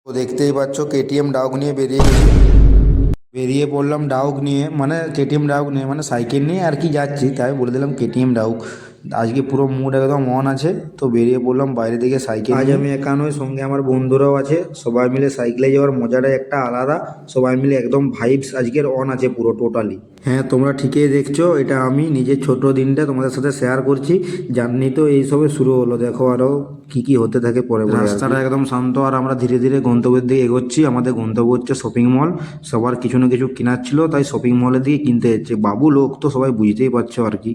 তো দেখতেই পাচ্ছ কেটিএম ডাউক নিয়ে বেরিয়ে পড়লাম ডাউক নিয়ে, মানে কেটিএম ডাউক নিয়ে মানে সাইকেল নিয়ে আর কি যাচ্ছি, তাই বলে দিলাম কেটিএম ডাউক। আজকে পুরো মুড একদম অন আছে, তো বেরিয়ে পড়লাম বাইরে থেকে সাইকেল। আজ আমি একা নই, সঙ্গে আমার বন্ধুরাও আছে। সবাই মিলে সাইকেলে যাওয়ার মজাটাই একটা আলাদা। সবাই মিলে একদম ভাইবস আজকের অন আছে পুরো টোটালি। হ্যাঁ, তোমরা ঠিকই দেখছো, এটা আমি নিজের ছোট দিনটা তোমাদের সাথে শেয়ার করছি। জার্নি তো এইসবে শুরু হলো, দেখো আরো কি কি হতে থাকে পরে পরে। রাস্তাটা একদম শান্ত, আর আমরা ধীরে ধীরে গন্তব্যের দিকে এগোচ্ছি। আমাদের গন্তব্য হচ্ছে শপিং মল। সবার কিছু না কিছু কেনার ছিল, তাই শপিং মলের দিকে কিনতে যাচ্ছে। বাবু লোক তো সবাই বুঝতেই পারছো আর কি।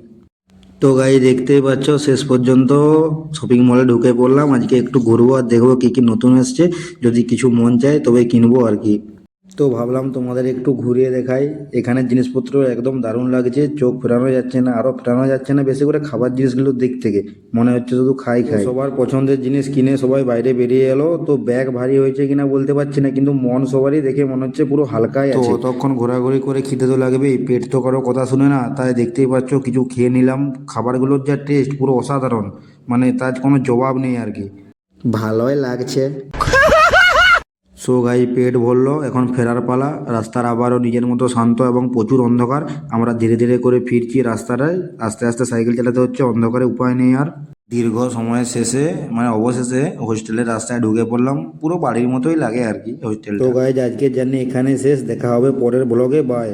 তো গাই দেখতেই পাচ্ছ, শেষ পর্যন্ত শপিং মলে ঢুকে পড়লাম। আজকে একটু ঘুরবো আর দেখবো কি কি নতুন এসছে। যদি কিছু মন চায় তবে কিনবো আর কি। তো ভাবলাম তোমাদের একটু ঘুরিয়ে দেখাই। এখানের জিনিসপত্র একদম দারুণ লাগছে, চোখ ফেরানো যাচ্ছে না, আরো ফেরানো যাচ্ছে না। বেশি করে খাবার জিনিসগুলো দিক থেকে মনে হচ্ছে শুধু খাই খাই। সবার পছন্দের জিনিস কিনে সবাই বাইরে বেরিয়ে এলো। তো ব্যাগ ভারী হয়েছে কিনা বলতে পারছি না, কিন্তু মন সবারই দেখে মনে হচ্ছে পুরো হালকাই আছে। তো তখন ঘোরাঘুরি করে খিদে তো লাগবেই, পেট তো কারো কথা শুনে না। তাই দেখতেই পাচ্ছ কিছু খেয়ে নিলাম। খাবারগুলোর যা টেস্ট পুরো অসাধারণ, মানে তার কোনো জবাব নেই আর কি। ভালোই লাগছে। সো গাই পেট ভরলো, এখন ফেরার পালা। রাস্তার আবারও নিজের মতো শান্ত এবং প্রচুর অন্ধকার। আমরা ধীরে ধীরে করে ফিরছি রাস্তাটায়। আস্তে আস্তে সাইকেল চালাতে হচ্ছে, অন্ধকারে উপায় নেই আর। দীর্ঘ সময়ের শেষে মানে অবশেষে হোস্টেলের রাস্তায় ঢুকে পড়লাম। পুরো বাড়ির মতোই লাগে আর কি হোস্টেলটা। তো গাইজ আজকের জার্নি এখানে শেষ, দেখা হবে পরের ব্লগে। বাই।